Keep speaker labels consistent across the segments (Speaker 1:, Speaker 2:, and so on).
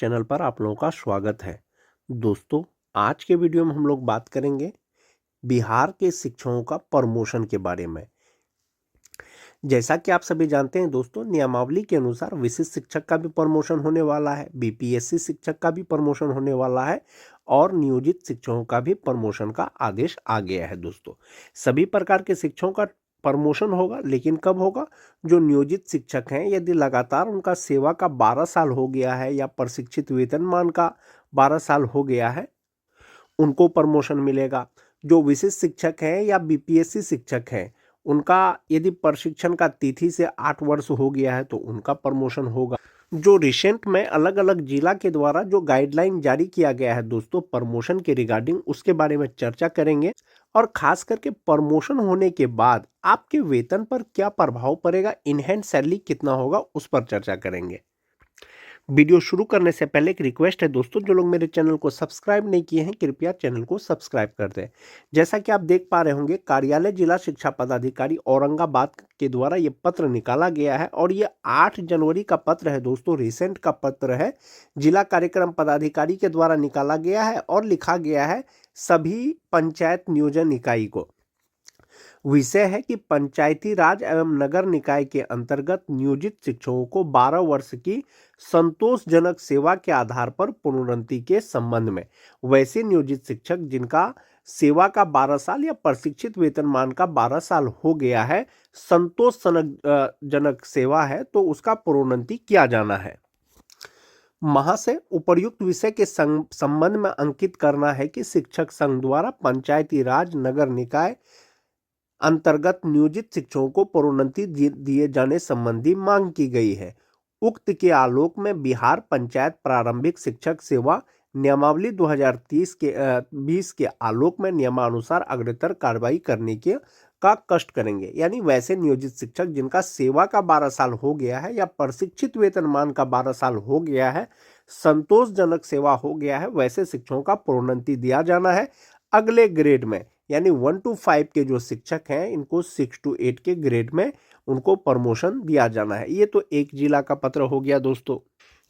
Speaker 1: Channel पर आप लोगों का स्वागत है। दोस्तों, आज के वीडियो में हम लोग बात करेंगे बिहार के शिक्षकों का प्रमोशन के बारे में। जैसा कि आप सभी जानते हैं दोस्तों, नियमावली के अनुसार विशिष्ट शिक्षक का भी प्रमोशन होने वाला है, बीपीएससी शिक्षक का भी प्रमोशन होने वाला है और नियोजित शिक्षकों का भी प्रमोशन का आदेश आ गया है। दोस्तों, सभी प्रकार के शिक्षकों का प्रमोशन होगा, लेकिन कब होगा? जो नियोजित शिक्षक हैं, यदि लगातार उनका सेवा का 12 साल हो गया है या प्रशिक्षित वेतनमान का 12 साल हो गया है, उनको प्रमोशन मिलेगा। जो विशिष्ट शिक्षक हैं या बीपीएससी शिक्षक हैं, उनका यदि प्रशिक्षण का तिथि से 8 वर्ष हो गया है तो उनका प्रमोशन होगा। जो रिसेंट में अलग अलग जिला के द्वारा जो गाइडलाइन जारी किया गया है दोस्तों प्रमोशन के रिगार्डिंग, उसके बारे में चर्चा करेंगे और खास करके प्रमोशन होने के बाद आपके वेतन पर क्या प्रभाव पड़ेगा, इन हैंड सैलरी कितना होगा, उस पर चर्चा करेंगे। वीडियो शुरू करने से पहले एक रिक्वेस्ट है दोस्तों, जो लोग मेरे चैनल को सब्सक्राइब नहीं किए हैं कृपया चैनल को सब्सक्राइब कर दें। जैसा कि आप देख पा रहे होंगे, कार्यालय जिला शिक्षा पदाधिकारी औरंगाबाद के द्वारा ये पत्र निकाला गया है और ये 8 जनवरी का पत्र है दोस्तों, रिसेंट का पत्र है। जिला कार्यक्रम पदाधिकारी के द्वारा निकाला गया है और लिखा गया है सभी पंचायत नियोजन इकाई को। विषय है कि पंचायती राज एवं नगर निकाय के अंतर्गत नियोजित शिक्षकों को 12 वर्ष की संतोषजनक सेवा के आधार पर प्रोन्नति के संबंध में वैसे नियोजित शिक्षक जिनका सेवा का 12 साल या प्रशिक्षित वेतनमान का 12 साल हो गया है, संतोषजनक जनक सेवा है, तो उसका प्रोन्नति किया जाना है। महाशय, उपर्युक्त विषय के संबंध में अंकित करना है कि शिक्षक संघ द्वारा पंचायती राज नगर निकाय अंतर्गत नियोजित शिक्षकों को प्रोन्नति दिए जाने संबंधी मांग की गई है। उक्त के आलोक में बिहार पंचायत प्रारंभिक शिक्षक सेवा नियमावली 2020 के आलोक में नियमानुसार अग्रतर कार्रवाई करने का कष्ट करेंगे। यानी वैसे नियोजित शिक्षक जिनका सेवा का 12 साल हो गया है या प्रशिक्षित वेतनमान का 12 साल हो गया है, संतोषजनक सेवा हो गया है, वैसे शिक्षकों का प्रोन्नति दिया जाना है अगले ग्रेड में। यानी 1 to 5 के जो शिक्षक हैं, इनको 6 to 8 के ग्रेड में उनको प्रमोशन दिया जाना है। ये तो एक जिला का पत्र हो गया दोस्तों।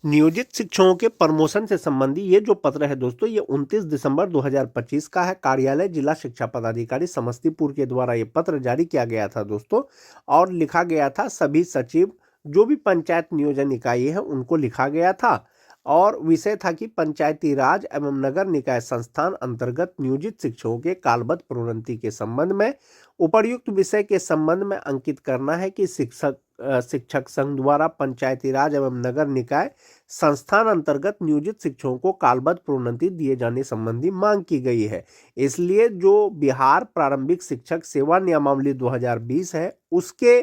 Speaker 1: नियोजित शिक्षकों के प्रमोशन से संबंधी ये जो पत्र है दोस्तों, ये 29 दिसंबर 2025 का है। कार्यालय जिला शिक्षा पदाधिकारी समस्तीपुर के द्वारा ये पत्र जारी किया गया था दोस्तों, और लिखा गया था सभी सचिव जो भी पंचायत नियोजन इकाई है उनको लिखा गया था। और विषय था कि पंचायती राज एवं नगर निकाय संस्थान अंतर्गत नियोजित शिक्षकों के कालबद्ध प्रोन्नति के संबंध में उपर्युक्त विषय के संबंध में अंकित करना है कि शिक्षक संघ द्वारा पंचायती राज एवं नगर निकाय संस्थान अंतर्गत नियोजित शिक्षकों को कालबद्ध प्रोन्नति दिए जाने संबंधी मांग की गई है। इसलिए जो बिहार प्रारंभिक शिक्षक सेवा नियमावली 2020 है, उसके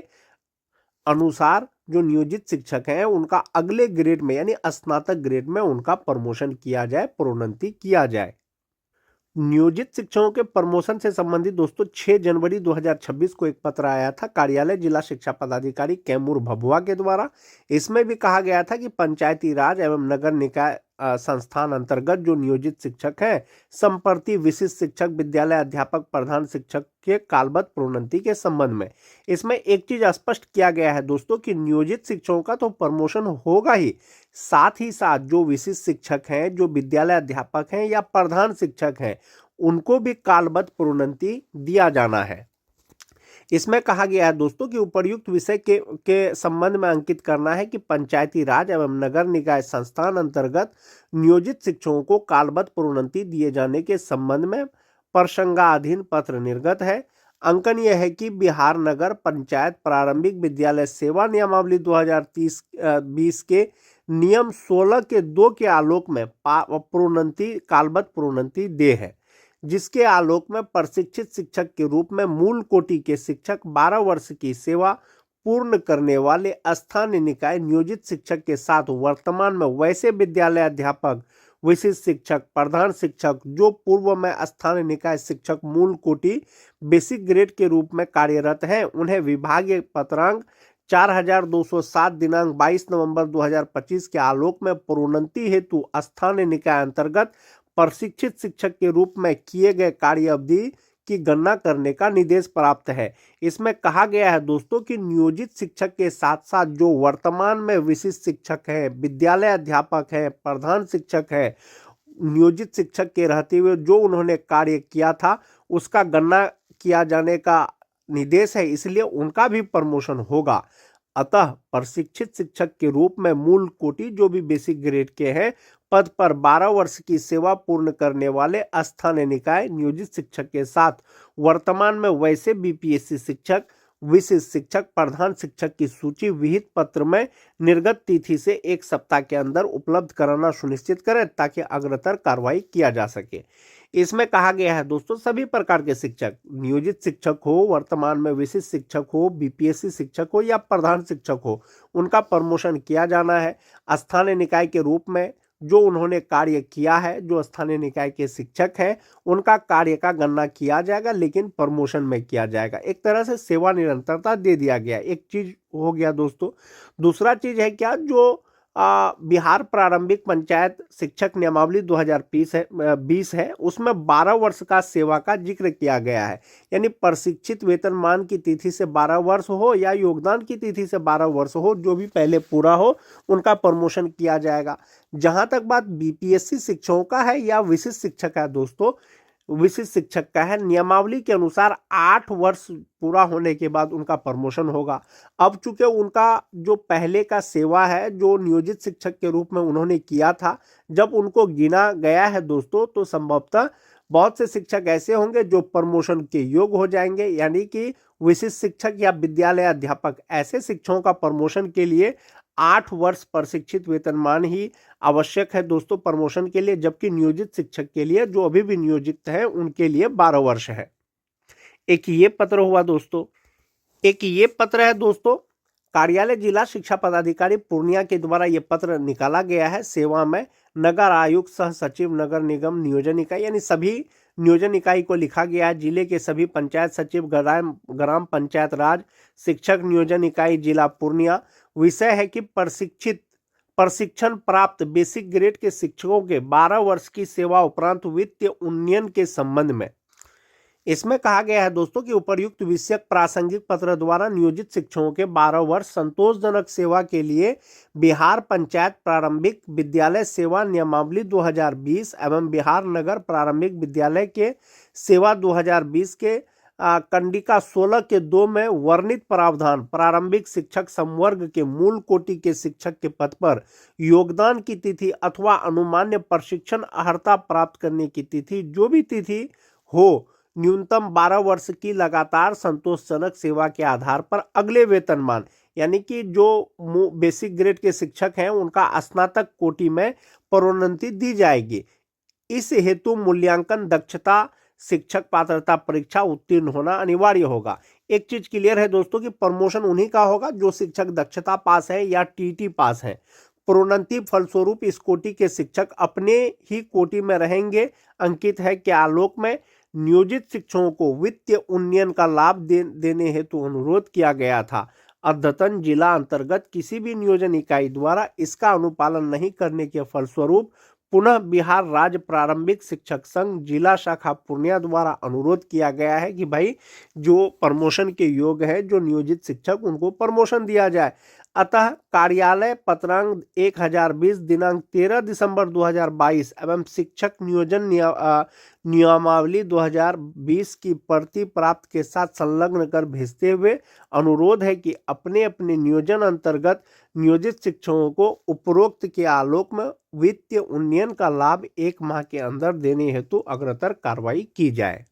Speaker 1: अनुसार जो नियोजित शिक्षक हैं उनका अगले ग्रेड में यानी स्नातक ग्रेड में उनका प्रमोशन किया जाए, प्रोन्नति किया जाए। नियोजित शिक्षकों के प्रमोशन से संबंधित दोस्तों 6 जनवरी 2026 को एक पत्र आया था कार्यालय जिला शिक्षा पदाधिकारी कैमूर भभुआ के द्वारा। इसमें भी कहा गया था कि पंचायती राज एवं नगर निकाय संस्थान अंतर्गत जो नियोजित शिक्षक हैं, संप्रति विशिष्ट शिक्षक, विद्यालय अध्यापक, प्रधान शिक्षक के कालबद्ध प्रोन्नति के संबंध में इसमें एक चीज स्पष्ट किया गया है दोस्तों कि नियोजित शिक्षकों का तो प्रमोशन होगा ही, साथ ही साथ जो विशिष्ट शिक्षक हैं, जो विद्यालय अध्यापक हैं या प्रधान शिक्षक हैं, उनको भी कालबद्ध प्रोन्नति दिया जाना है। इसमें कहा गया है दोस्तों कि उपर्युक्त विषय के संबंध में अंकित करना है कि पंचायती राज एवं नगर निकाय संस्थान अंतर्गत नियोजित शिक्षकों को कालबद्ध प्रोन्नति दिए जाने के संबंध में प्रसंगाधीन पत्र निर्गत है। अंकन यह है कि बिहार नगर पंचायत प्रारंभिक विद्यालय सेवा नियमावली 2020 के नियम 16 के 2 के आलोक में प्रोन्नति कालबद्ध प्रोन्नति दे है, जिसके आलोक में प्रशिक्षित शिक्षक के रूप में मूल कोटि के शिक्षक 12 वर्ष की सेवा पूर्ण करने वाले स्थानीय निकाय नियोजित शिक्षक के साथ वर्तमान में वैसे विद्यालय अध्यापक, विशिष्ट शिक्षक, प्रधान शिक्षक जो पूर्व में स्थानीय निकाय शिक्षक मूल कोटि बेसिक ग्रेड के रूप में कार्यरत हैं, उन्हें विभागीय पत्रांक 4207 दिनांक 22 नवंबर 2025 के आलोक में प्रोन्नति हेतु स्थानीय निकाय अंतर्गत प्रशिक्षित शिक्षक के रूप में किए गए कार्य अवधि की गणना करने का निर्देश प्राप्त है। इसमें कहा गया है दोस्तों कि नियोजित शिक्षक के साथ साथ जो वर्तमान में विशिष्ट शिक्षक है, विद्यालय अध्यापक है, प्रधान शिक्षक है, नियोजित शिक्षक के रहते हुए जो उन्होंने कार्य किया था उसका गणना किया जाने का निर्देश है, इसलिए उनका भी प्रमोशन होगा। अतः प्रशिक्षित शिक्षक के रूप में मूल कोटि जो भी बेसिक ग्रेड के हैं पद पर 12 वर्ष की सेवा पूर्ण करने वाले स्थानीय निकाय नियोजित शिक्षक के साथ वर्तमान में वैसे बीपीएससी शिक्षक, विशिष्ट शिक्षक, प्रधान शिक्षक की सूची विहित पत्र में निर्गत तिथि से 1 सप्ताह के अंदर उपलब्ध कराना सुनिश्चित करें ताकि अग्रतर कार्रवाई किया जा सके। इसमें कहा गया है दोस्तों सभी प्रकार के शिक्षक, नियोजित शिक्षक हो, वर्तमान में विशिष्ट शिक्षक हो, बीपीएससी शिक्षक हो या प्रधान शिक्षक हो, उनका प्रमोशन किया जाना है। स्थानीय निकाय के रूप में जो उन्होंने कार्य किया है, जो स्थानीय निकाय के शिक्षक हैं उनका कार्य का गणना किया जाएगा, लेकिन प्रमोशन में किया जाएगा। एक तरह से सेवा निरंतरता दे दिया गया, एक चीज हो गया दोस्तों। दूसरा चीज है क्या, जो बिहार प्रारंभिक पंचायत शिक्षक नियमावली 2020 है उसमें 12 वर्ष का सेवा का जिक्र किया गया है। यानी प्रशिक्षित वेतनमान की तिथि से 12 वर्ष हो या योगदान की तिथि से 12 वर्ष हो, जो भी पहले पूरा हो उनका प्रमोशन किया जाएगा। जहां तक बात बीपीएससी शिक्षकों का है या विशिष्ट शिक्षक है दोस्तों, विशिष्ट शिक्षक का है, नियमावली के अनुसार 8 वर्ष पूरा होने के बाद उनका प्रमोशन होगा। अब चूंकि उनका जो पहले का सेवा है जो नियोजित शिक्षक के रूप में उन्होंने किया था, जब उनको गिना गया है दोस्तों तो संभवतः बहुत से शिक्षक ऐसे होंगे जो प्रमोशन के योग्य हो जाएंगे। यानी कि विशिष्ट शिक्षक या विद्यालय अध्यापक ऐसे शिक्षकों का प्रमोशन के लिए 8 वर्ष प्रशिक्षित वेतनमान ही आवश्यक है दोस्तों प्रमोशन के लिए, जबकि नियोजित शिक्षक के लिए जो अभी भी नियोजित है उनके लिए 12 वर्ष है। एक ये पत्र हुआ दोस्तों। एक ये पत्र है दोस्तों, कार्यालय जिला शिक्षा पदाधिकारी पूर्णिया के द्वारा ये पत्र निकाला गया है। सेवा में नगर आयुक्त, सह सचिव, नगर निगम नियोजन इकाई, यानी सभी नियोजन इकाई को लिखा गया है। जिले के सभी पंचायत सचिव, ग्राम पंचायत राज शिक्षक नियोजन इकाई जिला पूर्णिया। विषय है कि प्रशिक्षण प्राप्त बेसिक ग्रेड के शिक्षकों के 12 वर्ष की सेवा उपरांत वित्तीय उन्नयन के संबंध में। इसमें कहा गया है दोस्तों कि उपर्युक्त विषयक प्रासंगिक पत्र द्वारा नियोजित शिक्षकों के 12 वर्ष संतोषजनक सेवा के लिए बिहार पंचायत प्रारंभिक विद्यालय सेवा नियमावली 2020 एवं बिहार नगर प्रारंभिक विद्यालय के सेवा 2020 के कंडिका 16 के 2 में वर्णित प्रावधान प्रारंभिक शिक्षक संवर्ग के मूल कोटि के शिक्षक के पद पर योगदान की तिथि अथवा अनुमान्य प्रशिक्षण अर्हता प्राप्त करने की तिथि जो भी तिथि हो, न्यूनतम 12 वर्ष की लगातार संतोषजनक सेवा के आधार पर अगले वेतनमान, यानी कि जो बेसिक ग्रेड के शिक्षक हैं उनका स्नातक कोटि में प्रोन्नति दी जाएगी। इस हेतु मूल्यांकन दक्षता शिक्षक पात्रता परीक्षा उत्तीर्ण होना अनिवार्य होगा। एक चीज क्लियर है दोस्तों कि प्रमोशन उन्हीं का होगा जो शिक्षक दक्षता पास है या टीटी पास है। प्रोन्नति फलस्वरूप इस कोटि के शिक्षक अपने ही कोटि में रहेंगे। अंकित है कि आलोक में नियोजित शिक्षकों को वित्तीय उन्नयन का लाभ देने हेतु अनुरोध किया गया था। अद्यतन जिला अंतर्गत किसी भी नियोजन इकाई द्वारा इसका अनुपालन नहीं करने के फलस्वरूप पुनः बिहार राज्य प्रारंभिक शिक्षक संघ जिला शाखा पूर्णिया द्वारा अनुरोध किया गया है कि भाई जो प्रमोशन के योग्य है, जो नियोजित शिक्षक, उनको प्रमोशन दिया जाए। अतः कार्यालय पत्रांक 1020 दिनांक 13 दिसंबर 2022 एवं शिक्षक नियोजन नियमावली 2020 की प्रति प्राप्त के साथ संलग्न कर भेजते हुए अनुरोध है कि अपने अपने नियोजन अंतर्गत नियोजित शिक्षकों को उपरोक्त के आलोक में वित्तीय उन्नयन का लाभ 1 माह के अंदर देने हेतु अग्रतर कार्रवाई की जाए।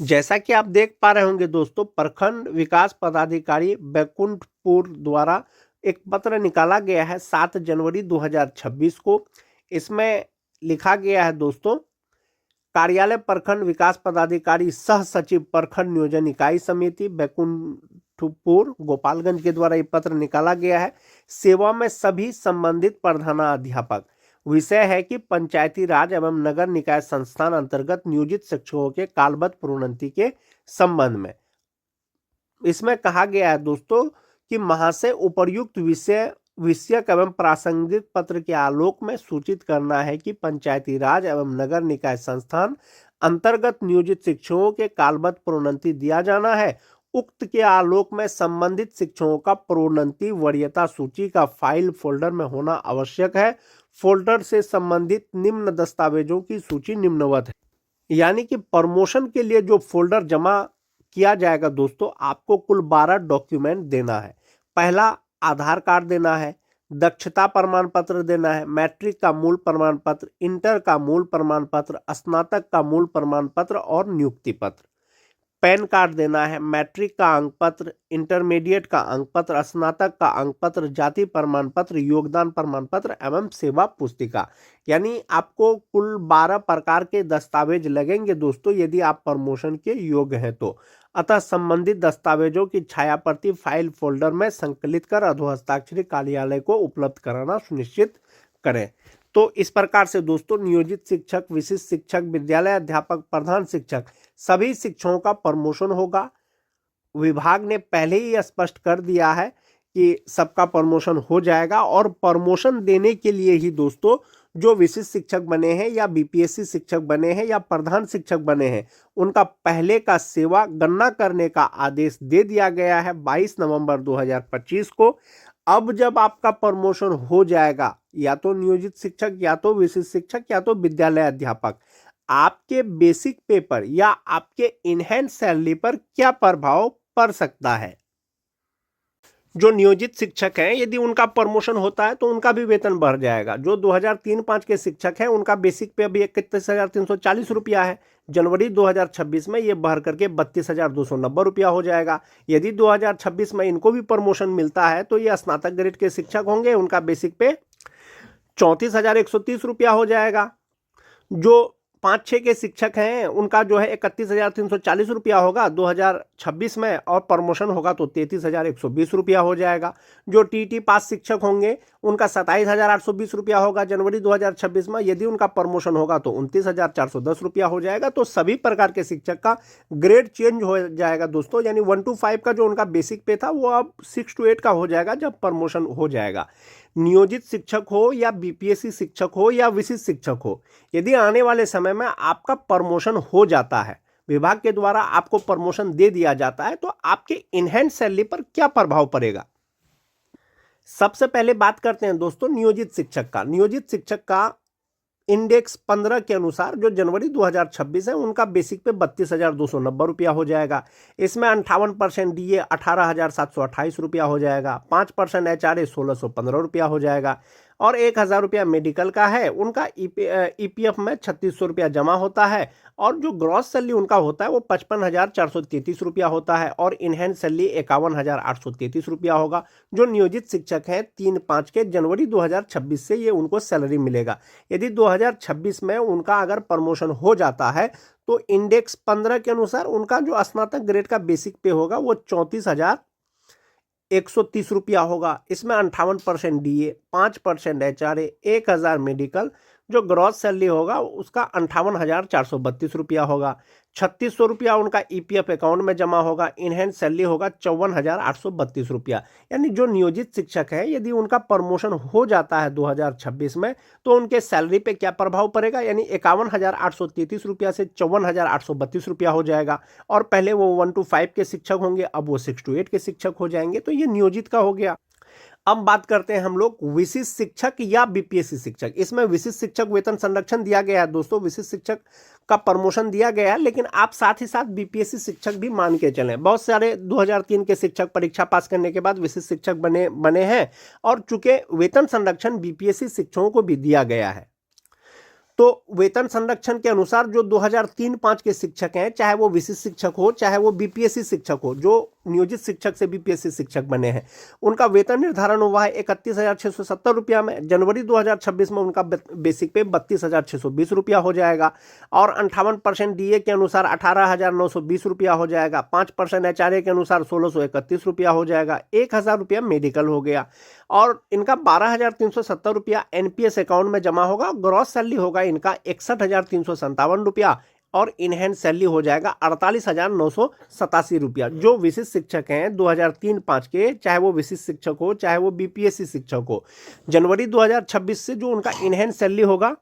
Speaker 1: जैसा कि आप देख पा रहे होंगे दोस्तों, प्रखंड विकास पदाधिकारी बैकुंठपुर द्वारा एक पत्र निकाला गया है 7 जनवरी 2026 को। इसमें लिखा गया है दोस्तों, कार्यालय प्रखंड विकास पदाधिकारी सह सचिव प्रखंड नियोजन इकाई समिति बैकुंठपुर गोपालगंज के द्वारा ये पत्र निकाला गया है। सेवा में सभी संबंधित प्रधानाध्यापक। विषय है कि पंचायती राज एवं नगर निकाय संस्थान अंतर्गत नियोजित शिक्षकों के कालबद्ध प्रोन्नति के संबंध में। इसमें कहा गया है दोस्तों कि महाशय उपर्युक्त विषयक एवं प्रासंगिक पत्र के आलोक में सूचित करना है कि पंचायती राज एवं नगर निकाय संस्थान अंतर्गत नियोजित शिक्षकों के कालबद्ध प्रोन्नति दिया जाना है। उक्त के आलोक में संबंधित शिक्षकों का प्रोन्नति वरीयता सूची का फाइल फोल्डर में होना आवश्यक है। फोल्डर से संबंधित निम्न दस्तावेजों की सूची निम्नवत है। यानी कि प्रमोशन के लिए जो फोल्डर जमा किया जाएगा दोस्तों, आपको कुल 12 डॉक्यूमेंट देना है। पहला, आधार कार्ड देना है, दक्षता प्रमाण पत्र देना है, मैट्रिक का मूल प्रमाण पत्र, इंटर का मूल प्रमाण पत्र, स्नातक का मूल प्रमाण पत्र और नियुक्ति पत्र। पैन कार्ड देना है, मैट्रिक का अंक पत्र, इंटरमीडिएट का अंक पत्र, स्नातक का अंक पत्र, जाति प्रमाण पत्र, योगदान प्रमाण पत्र एवं सेवा पुस्तिका। यानी आपको कुल 12 प्रकार के दस्तावेज लगेंगे दोस्तों, यदि आप प्रमोशन के योग्य हैं तो। अतः संबंधित दस्तावेजों की छायाप्रति फाइल फोल्डर में संकलित कर अधोहस्ताक्षरी कार्यालय को उपलब्ध कराना सुनिश्चित करें। तो इस प्रकार से दोस्तों नियोजित शिक्षक, विशिष्ट शिक्षक, विद्यालय अध्यापक, प्रधान शिक्षक सभी शिक्षकों का प्रमोशन होगा। विभाग ने पहले ही स्पष्ट कर दिया है कि सबका प्रमोशन हो जाएगा। और प्रमोशन देने के लिए ही दोस्तों जो विशिष्ट शिक्षक बने हैं या बीपीएससी शिक्षक बने हैं या प्रधान शिक्षक बने हैं, उनका पहले का सेवा गणना करने का आदेश दे दिया गया है 22 नवंबर 2025 को। अब जब आपका प्रमोशन हो जाएगा, या तो नियोजित शिक्षक, या तो विशिष्ट शिक्षक, या तो विद्यालय अध्यापक, आपके बेसिक पे पर या आपके इनहैंस सैलरी पर क्या प्रभाव पड़ सकता है। जो नियोजित शिक्षक हैं, यदि उनका प्रमोशन होता है तो उनका भी वेतन बढ़ जाएगा। जो 2003-05 के शिक्षक हैं, उनका बेसिक पे अभी 31,340 रुपया है। जनवरी 2026 में ये बढ़ करके 32,290 रुपया हो जाएगा। यदि 2026 में इनको भी प्रमोशन मिलता है तो ये स्नातक ग्रेड के शिक्षक होंगे, उनका बेसिक पे 34,130 रुपया हो जाएगा। जो 5-6 के शिक्षक हैं, उनका जो है 31,340 रुपया होगा 2026 में, और प्रमोशन होगा तो 33,120 रुपया हो जाएगा। जो टीटी पास शिक्षक होंगे, उनका 27,820 रुपया होगा जनवरी 2026 में। यदि उनका प्रमोशन होगा तो 29,410 रुपया हो जाएगा। तो सभी प्रकार के शिक्षक का ग्रेड चेंज हो जाएगा दोस्तों। यानी 1 to 5 का जो उनका बेसिक पे था वो अब 6 to 8 का हो जाएगा जब प्रमोशन हो जाएगा। नियोजित शिक्षक हो या बीपीएससी शिक्षक हो या विशिष्ट शिक्षक हो, यदि आने वाले समय में आपका प्रमोशन हो जाता है, विभाग के द्वारा आपको प्रमोशन दे दिया जाता है, तो आपके इनहैंस सैलरी पर क्या प्रभाव पड़ेगा। सबसे पहले बात करते हैं दोस्तों नियोजित शिक्षक का। नियोजित शिक्षक का इंडेक्स 15 के अनुसार जो जनवरी 2026 है, उनका बेसिक पे 32,290 रुपया हो जाएगा। इसमें 58% डीए 18,728 रुपया हो जाएगा। 5% एचआरए 1,615 रुपया हो जाएगा। और 1,000 रुपया मेडिकल का है। उनका ईपीएफ में 3,600 रुपया जमा होता है। और जो ग्रॉस सैलरी उनका होता है वो 55,433 रुपया होता है। और इनहैंस सैलरी 51,833 रुपया होगा। जो नियोजित शिक्षक हैं 3-5 के जनवरी 2026 से ये उनको सैलरी मिलेगा। यदि 2026 में उनका अगर प्रमोशन हो जाता है तो इंडेक्स 15 के अनुसार उनका जो स्नातक ग्रेड का बेसिक पे होगा वो 34,130 रुपया होगा। इसमें 58% डीए, 5% एचआरए, 1,000 मेडिकल, जो ग्रॉस सैलरी होगा उसका 58,432 रुपया होगा। 3,600 रुपया उनका ईपीएफ अकाउंट में जमा होगा। इनहैंस सैलरी होगा 54,832 रुपया। यानी जो नियोजित शिक्षक है, यदि उनका प्रमोशन हो जाता है 2026 में, तो उनके सैलरी पे क्या प्रभाव पड़ेगा। यानी 51,833 रुपया से 54,832 रुपया हो जाएगा। और पहले वो 1 to 5 के शिक्षक होंगे, अब वो 6 to 8 के शिक्षक हो जाएंगे। तो ये नियोजित का हो गया। अब बात करते हैं हम लोग विशिष्ट शिक्षक या बीपीएससी शिक्षक। इसमें विशिष्ट शिक्षक वेतन संरक्षण दिया गया है दोस्तों, विशिष्ट शिक्षक का प्रमोशन दिया गया है, लेकिन आप साथ ही साथ बीपीएससी शिक्षक भी मान के चलें। बहुत सारे 2003 के शिक्षक परीक्षा पास करने के बाद विशिष्ट शिक्षक बने हैं, और चूंकि वेतन संरक्षण बीपीएससी शिक्षकों को भी दिया गया है, तो वेतन संरक्षण के अनुसार जो 2003-05 के शिक्षक हैं, चाहे वो विशिष्ट शिक्षक हो चाहे वो बीपीएससी शिक्षक हो, जो नियोजित शिक्षक से बीपीएससी शिक्षक बने हैं, उनका वेतन निर्धारण हुआ है 31,670 रुपया में। जनवरी 2026 में उनका बेसिक पे 32,620 रुपया हो जाएगा। और 58% डीए के अनुसार 18,920 रुपया हो जाएगा। 5% एचआरए के अनुसार 1,631 रुपया हो जाएगा। 1,000 रुपया मेडिकल हो गया। और इनका 12,370 रुपया एनपीएस अकाउंट में जमा होगा। ग्रॉस सैलरी होगा इनका 61,357 रुपया। और इनहैंस सैलरी हो जाएगा 48,987 रुपया। जो विशिष्ट शिक्षक हैं 2003-05 के, चाहे वो विशिष्ट शिक्षक हो चाहे वो बीपीएससी शिक्षक हो, जनवरी 2026 से जो उनका इनहैंस सैलरी होगा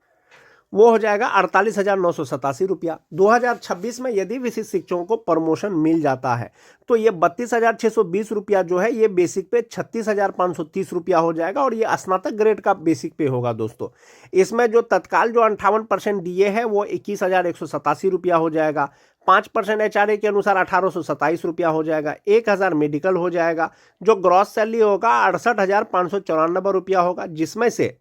Speaker 1: वो हो जाएगा 48,987 रुपया। 2026 में यदि विशिष्ट शिक्षकों को प्रमोशन मिल जाता है तो ये 32,620 रुपया जो है ये बेसिक पे 36,530 रुपया हो जाएगा और ये स्नातक ग्रेड का बेसिक पे होगा दोस्तों। इसमें जो तत्काल जो 58% डीए है वो 21,187 रुपया हो जाएगा। 5% एचआरए के अनुसार 1,827 रुपया हो जाएगा। 1,000 मेडिकल हो जाएगा। जो ग्रॉस सैलरी होगा 68,594 रुपया होगा, जिसमें से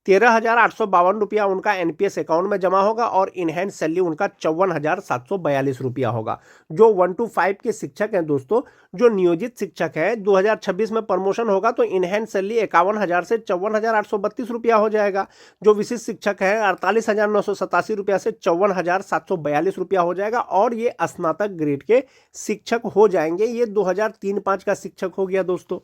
Speaker 1: 13,852 रुपया उनका एनपीएस अकाउंट में जमा होगा और इनहैंड सैलरी उनका 54,742 रुपया होगा। जो 1 to 5 के शिक्षक हैं दोस्तों, जो नियोजित शिक्षक है 2026 में प्रमोशन होगा तो इनहैंड सैलरी 51,000 से 54,832 रुपया हो जाएगा। जो विशिष्ट शिक्षक है 48,987 रुपया से 54,742 रुपया हो जाएगा और ये स्नातक ग्रेड के शिक्षक हो जाएंगे। ये 2003-5 का शिक्षक हो गया दोस्तों।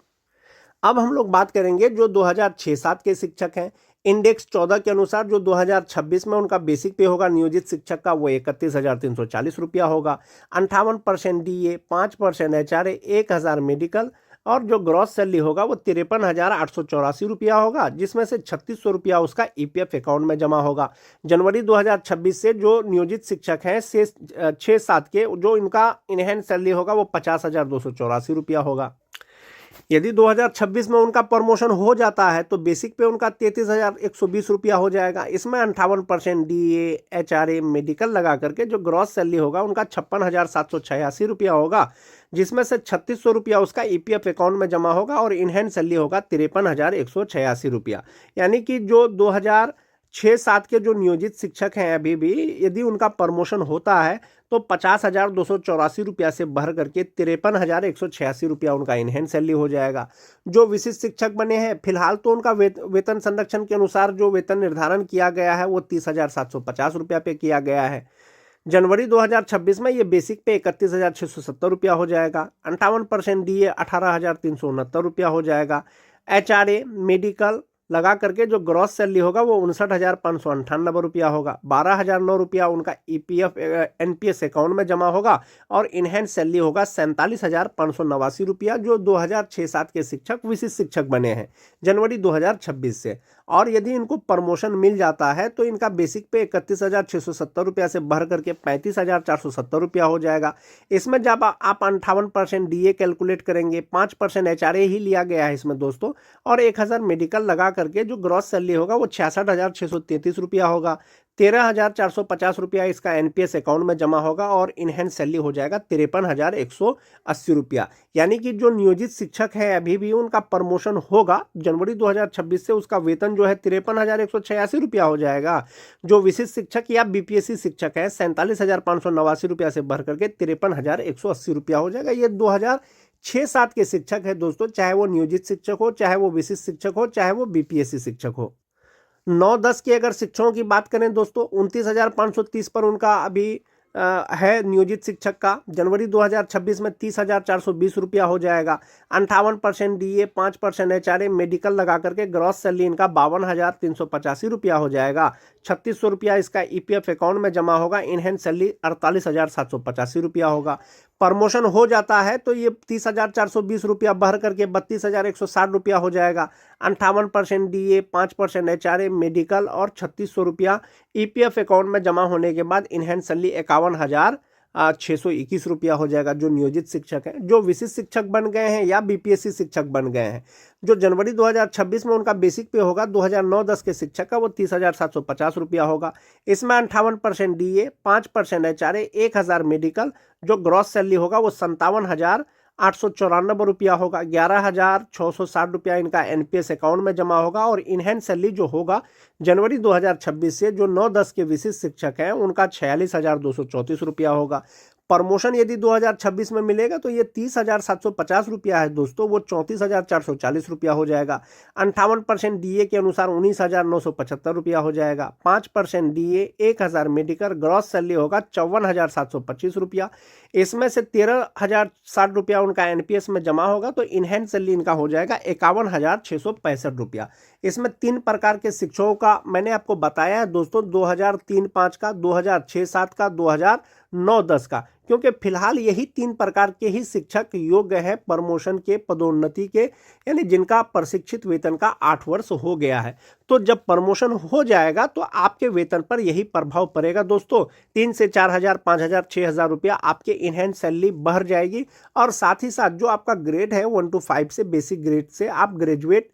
Speaker 1: अब हम लोग बात करेंगे जो 2006-7 के शिक्षक हैं। इंडेक्स 14 के अनुसार जो 2026 में उनका बेसिक पे होगा नियोजित शिक्षक का वो 31,340 रुपया होगा। 58% डीए, 5% एचआरए, 1,000 मेडिकल और जो ग्रॉस सैलरी होगा वो 53,884 रुपया होगा, जिसमें से 3,600 रुपया उसका ईपीएफ अकाउंट में जमा होगा। जनवरी 2026 से जो नियोजित शिक्षक हैं 6-7 के जो इनका इनहैंड सैलरी होगा वो 50,284 रुपया होगा। यदि 2026 में उनका प्रमोशन हो जाता है तो बेसिक पे उनका 33,120 रुपया हो जाएगा। इसमें 58% डीए, एचआरए, मेडिकल लगा करके जो ग्रॉस सैलरी होगा उनका 56,786 रुपया होगा, जिसमें से 3,600 रुपया उसका ईपीएफ अकाउंट में जमा होगा और इनहैंड सैलरी होगा 53,186 रुपया। यानी कि जो 2006-7 के जो नियोजित शिक्षक हैं अभी भी यदि उनका प्रमोशन होता है तो 50,284 रुपया से बढ़ करके 53,186 रुपया उनका इनहैंड सैलरी हो जाएगा। जो विशिष्ट शिक्षक बने हैं फिलहाल तो उनका वेतन संरक्षण के अनुसार जो वेतन निर्धारण किया गया है वो 30,750 रुपया पे किया गया है। जनवरी 2026 में ये बेसिक पे 31,670 रुपया हो जाएगा। 58% डीए 18,369 रुपया हो जाएगा। एचआरए, मेडिकल लगा करके जो ग्रॉस सैलरी होगा वो 59,598 रुपया होगा। 12,009 रुपया उनका ईपीएफ एनपीएस अकाउंट में जमा होगा और इनहैंड सैलरी होगा 47,589 रुपया, जो 2006-7 के शिक्षक विशिष्ट शिक्षक बने हैं जनवरी 2026 से। और यदि इनको प्रमोशन मिल जाता है तो इनका बेसिक पे 31,670 रुपया से बढ़ करके 35,470 रुपया हो जाएगा। इसमें जब आप 58% डीए कैलकुलेट करेंगे, 5% एचआरए ही लिया गया है इसमें दोस्तों, और 1,000 मेडिकल लगा करके जो ग्रॉस सैलरी होगा वो 66,633 रुपया होगा। 13,450 रुपया इसका एनपीएस अकाउंट में जमा होगा और इनहैंड सैलरी हो जाएगा 53,180 रुपया। यानी कि जो नियोजित शिक्षक है अभी भी उनका प्रमोशन होगा जनवरी 2026 से, उसका वेतन जो है 53,186 रुपया हो जाएगा। जो विशिष्ट शिक्षक या बीपीएससी शिक्षक है 47,589 रुपया से बढ़ करके 53,180 रुपया हो जाएगा। ये 2006-7 के शिक्षक है दोस्तों, चाहे वो नियोजित शिक्षक हो, चाहे वो विशिष्ट शिक्षक हो, चाहे वो बीपीएससी शिक्षक हो। 9-10 की अगर शिक्षकों की बात करें दोस्तों, 29,530 पर उनका अभी है नियोजित शिक्षक का। जनवरी 2026 में 30,420 रुपया हो जाएगा। 58% डीए, 5% एचआरए, मेडिकल लगा करके ग्रॉस सैलरी इनका 52,385 रुपया हो जाएगा। 3,600 रुपया इसका ईपीएफ अकाउंट में जमा होगा। इनहैंड सैलरी 48,785 रुपया होगा। प्रमोशन हो जाता है तो ये 30,420 रुपया बढ़ करके 32,160 रुपया हो जाएगा। 58% डीए, 5% एचआरए, मेडिकल और 3,600 रुपया ईपीएफ अकाउंट में जमा होने के बाद इनहैंड सैलरी 51,621 रुपया हो जाएगा। जो नियोजित शिक्षक हैं, जो विशिष्ट शिक्षक बन गए हैं या बीपीएससी शिक्षक बन गए हैं, जो जनवरी 2026 में उनका बेसिक पे होगा 2009-10 के शिक्षक का वो 30,750 रुपया होगा। इसमें 58% डीए, 5% एचआरए, 1,000 मेडिकल, जो ग्रॉस सैलरी होगा वो 57,894 रुपया होगा। 11,660 रुपया इनका एनपीएस अकाउंट में जमा होगा और इनहैंड सैलरी जो होगा जनवरी 2026 से जो 9-10 के विशिष्ट शिक्षक हैं उनका 46,234 रुपया होगा। प्रमोशन यदि 2026 में मिलेगा तो ये 30,750 रुपया है दोस्तों, वो 34,440 रुपया हो जाएगा। 58% डीए के अनुसार 19,975 रुपया हो जाएगा। 5% डीए, 1,000 मेडिकल, ग्रॉस सैलरी होगा 54,725 रुपया। इसमें से 13,060 रुपया उनका एनपीएस में जमा होगा तो इनहैंड सैलरी इनका हो जाएगा 51,665 रुपया। इसमें 3 प्रकार के शिक्षकों का मैंने आपको बताया है दोस्तों, 2003-5 का, 2006-7 का, 9-10 का, क्योंकि फिलहाल यही 3 प्रकार के ही शिक्षक योग्य है प्रमोशन के, पदोन्नति के, यानी जिनका प्रशिक्षित वेतन का 8 वर्ष हो गया है। तो जब प्रमोशन हो जाएगा तो आपके वेतन पर यही प्रभाव पड़ेगा दोस्तों। 3 से 4,000, 5,000, 6,000 रुपया आपके इनहैंड सैलरी बढ़ जाएगी। और साथ ही साथ जो आपका ग्रेड है 1 to 5 से, बेसिक ग्रेड से आप ग्रेजुएट,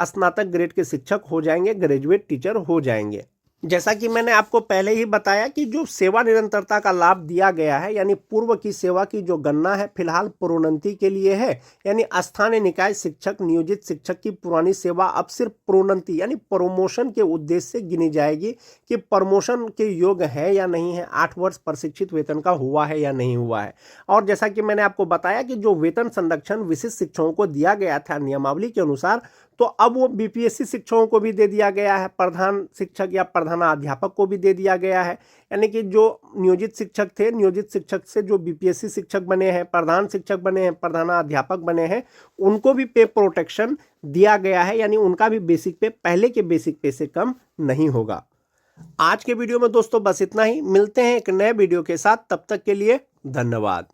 Speaker 1: स्नातक ग्रेड के शिक्षक हो जाएंगे, ग्रेजुएट टीचर हो जाएंगे। जैसा कि मैंने आपको पहले ही बताया कि जो सेवा निरंतरता का लाभ दिया गया है, यानी पूर्व की सेवा की जो गणना है फिलहाल प्रोन्नति के लिए है, यानी स्थानीय निकाय शिक्षक, नियोजित शिक्षक की पुरानी सेवा अब सिर्फ प्रोन्नति यानी प्रमोशन के उद्देश्य से गिनी जाएगी कि प्रमोशन के योग्य है या नहीं है, 8 वर्ष प्रशिक्षित वेतन का हुआ है या नहीं हुआ है। और जैसा कि मैंने आपको बताया कि जो वेतन संरक्षण विशिष्ट शिक्षकों को दिया गया था नियमावली के अनुसार, तो अब वो बीपीएससी शिक्षकों को भी दे दिया गया है, प्रधान शिक्षक या प्रधानाध्यापक को भी दे दिया गया है। यानी कि जो नियोजित शिक्षक थे, नियोजित शिक्षक से जो बीपीएससी शिक्षक बने हैं, प्रधान शिक्षक बने हैं, प्रधानाध्यापक बने हैं, उनको भी पे प्रोटेक्शन दिया गया है, यानी उनका भी बेसिक पे पहले के बेसिक पे से कम नहीं होगा। आज के वीडियो में दोस्तों बस इतना ही। मिलते हैं एक नए वीडियो के साथ, तब तक के लिए धन्यवाद।